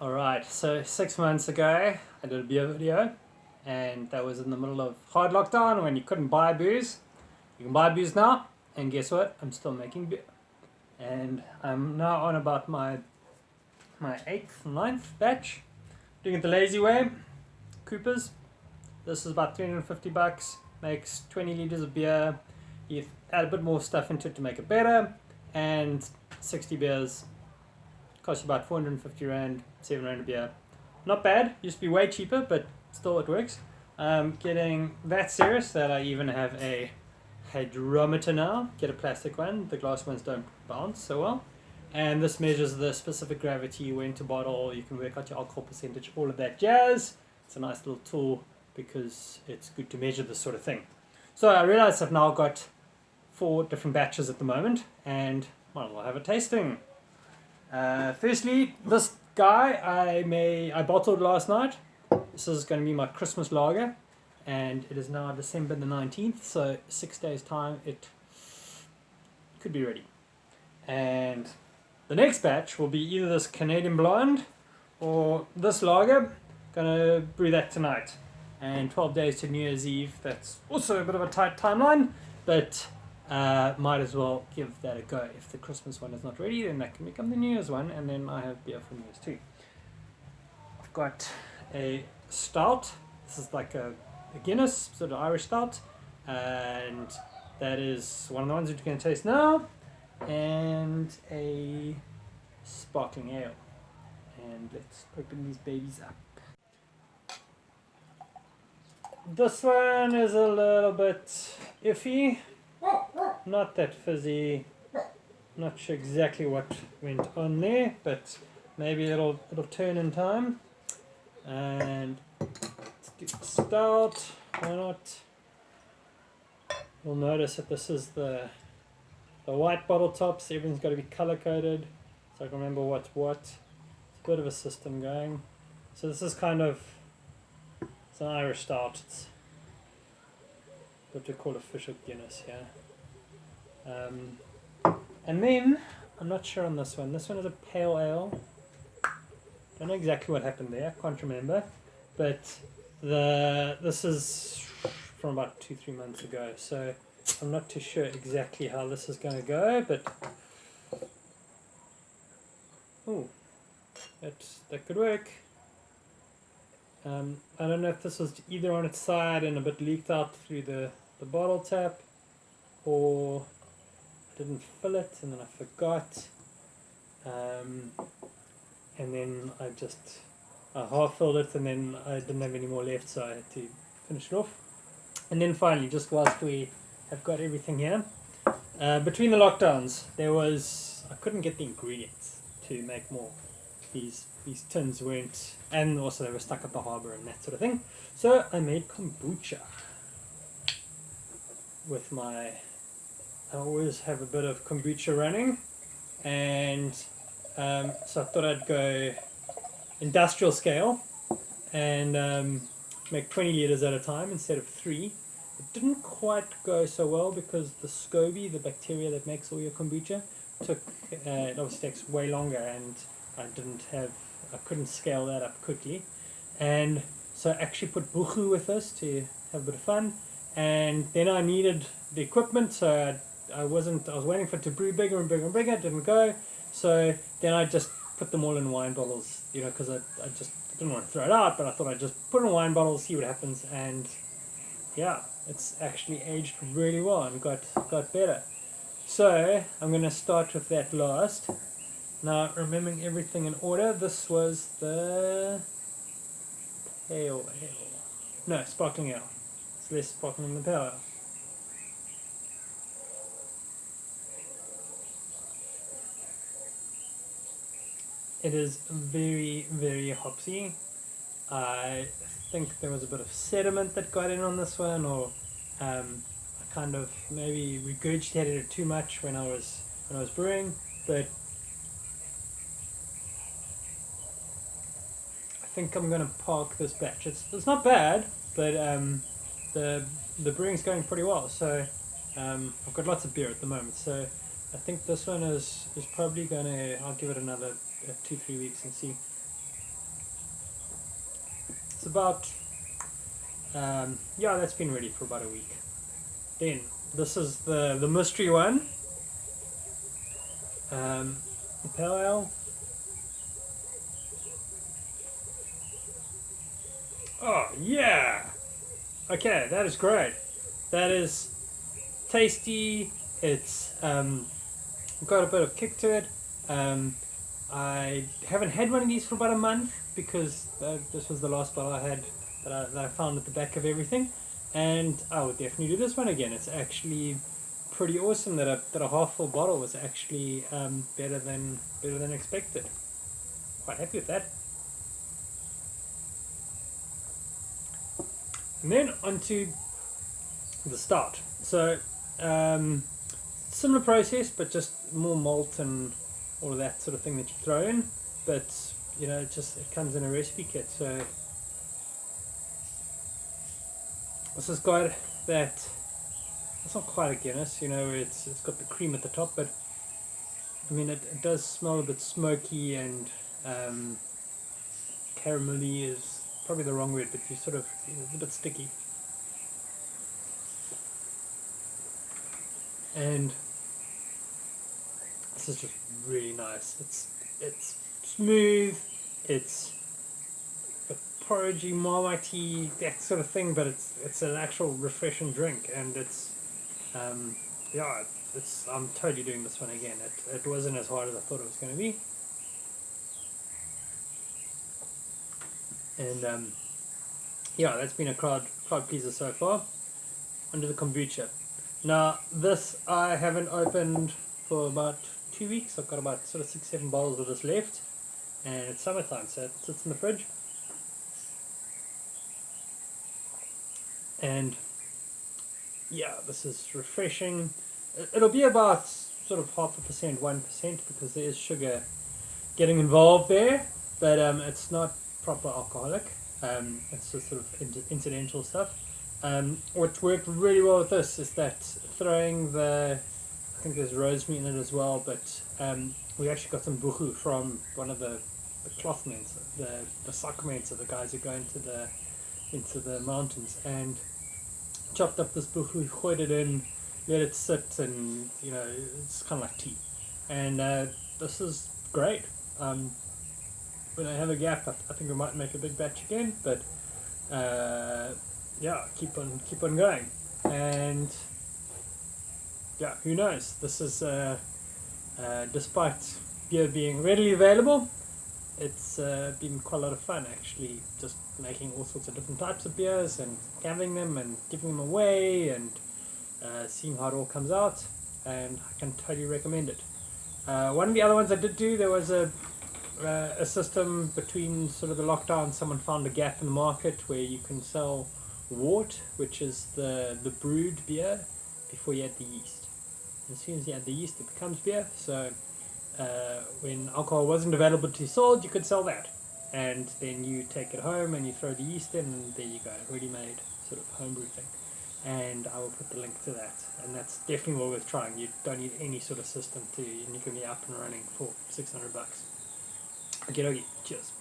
Alright, so 6 months ago I did a beer video, and that was in the middle of hard lockdown when you couldn't buy booze. You can buy booze now, and guess what? I'm still making beer. And I'm now on about my 8th, ninth batch. Doing it the lazy way. Coopers. This is about $350, makes 20 liters of beer. You add a bit more stuff into it to make it better, and 60 beers. Costs you about 450 Rand, 7 Rand a beer. Not bad, used to be way cheaper, but still it works. Getting that serious that I even have a hydrometer now. Get a plastic one, the glass ones don't bounce so well. And this measures the specific gravity, when to bottle, you can work out your alcohol percentage, all of that jazz. It's a nice little tool because it's good to measure this sort of thing. So I realized I've now got 4 different batches at the moment, and well, we'll have a tasting. Firstly, this guy I bottled last night. This is going to be my Christmas lager, and it is now December the 19th, so 6 days time it could be ready. And the next batch will be either this Canadian Blonde or this lager. Gonna brew that tonight, and 12 days to New Year's Eve. That's also a bit of a tight timeline, but might as well give that a go. If the Christmas one is not ready, then that can become the New Year's one, and then I have beer for New Year's too. I've got a stout. This is like a Guinness, sort of Irish stout, and that is one of the ones that you're going to taste now, and a sparkling ale. And let's open these babies up. This one is a little bit iffy. Not that fizzy. Not sure exactly what went on there, but maybe it'll turn in time. And let's do the stout. Why not? You'll notice that this is the white bottle tops. Everything's got to be color coded, so I can remember what's what. It's a bit of a system going. So this is kind of, it's an Irish stout. It's what we call official Guinness here. And then, I'm not sure on this one. This one is a pale ale. Don't know exactly what happened there. I can't remember. But this is from about 2-3 months ago. So I'm not too sure exactly how this is going to go. But oh, that could work. I don't know if this was either on its side and a bit leaked out through the bottle tap, or I didn't fill it and then I forgot, and then I half filled it and then I didn't have any more left, so I had to finish it off. And then finally, just whilst we have got everything here, between the lockdowns I couldn't get the ingredients to make more. These tins weren't, and also they were stuck at the harbour and that sort of thing. So I made kombucha with I always have a bit of kombucha running, and so I thought I'd go industrial scale and make 20 liters at a time instead of 3. It didn't quite go so well because the SCOBY, the bacteria that makes all your kombucha, it obviously takes way longer, and I couldn't scale that up quickly, and so I actually put buchu with this to have a bit of fun. And then I needed the equipment, so I was waiting for it to brew bigger and bigger and bigger. It didn't go, so then I just put them all in wine bottles, because I just didn't want to throw it out, but I thought I'd just put it in wine bottles, see what happens, and yeah, it's actually aged really well and got better. So I'm going to start with that last. Now, remembering everything in order, this was the pale ale. No, sparkling ale. It's less sparkling than the pale ale. It is very, very hopsy. I think there was a bit of sediment that got in on this one, or I kind of maybe regurgitated it too much when I was brewing, but I think I'm going to park this batch. It's not bad, but the brewing's going pretty well. So I've got lots of beer at the moment. So I think this one is probably I'll give it another 2-3 weeks and see. It's about yeah, that's been ready for about a week. Then this is the mystery one. The pale ale. Oh yeah. Okay, that is great. That is tasty. It's got a bit of kick to it. I haven't had one of these for about a month because this was the last bottle I had that I found at the back of everything, and I would definitely do this one again. It's actually pretty awesome that a half full bottle was actually better than expected. Quite happy with that. And then onto the start. So similar process, but just more malt and all of that sort of thing that you throw in. But it comes in a recipe kit. So this has got that. It's not quite a Guinness, it's got the cream at the top, but I mean it does smell a bit smoky and caramelly is probably the wrong word, but it's a bit sticky. And this is just really nice. It's smooth, it's a porridgey, marmitey, that sort of thing, but it's an actual refreshing drink, and I'm totally doing this one again. It wasn't as hard as I thought it was going to be. And that's been a crowd pleaser so far. Under the kombucha. Now this I haven't opened for about 2 weeks. I've got about sort of 6-7 bottles of this left, and it's summertime, so it sits in the fridge. And yeah, this is refreshing. It'll be about sort of 0.5%, 1%, because there is sugar getting involved there, but it's not proper alcoholic. It's just sort of incidental stuff. What worked really well with this is that throwing I think there's rosemary in it as well, but we actually got some buchu from one of the cloth mens, the sacraments of the guys who go into the mountains, and chopped up this buchu, poured it in, let it sit, and it's kind of like tea. And this is great. When I have a gap, I think we might make a big batch again, but keep on going. And yeah, who knows? This is despite beer being readily available, it's been quite a lot of fun actually, just making all sorts of different types of beers and having them and giving them away and seeing how it all comes out, and I can totally recommend it. One of the other ones I did do, there was a system between sort of the lockdown. Someone found a gap in the market where you can sell wort, which is the brewed beer before you add the yeast. As soon as you add the yeast, it becomes beer. So when alcohol wasn't available to be sold, you could sell that, and then you take it home and you throw the yeast in, and there you go, ready made sort of homebrew thing. And I will put the link to that, and that's definitely well worth trying. You don't need any sort of system and you can be up and running for $600. Okay, cheers.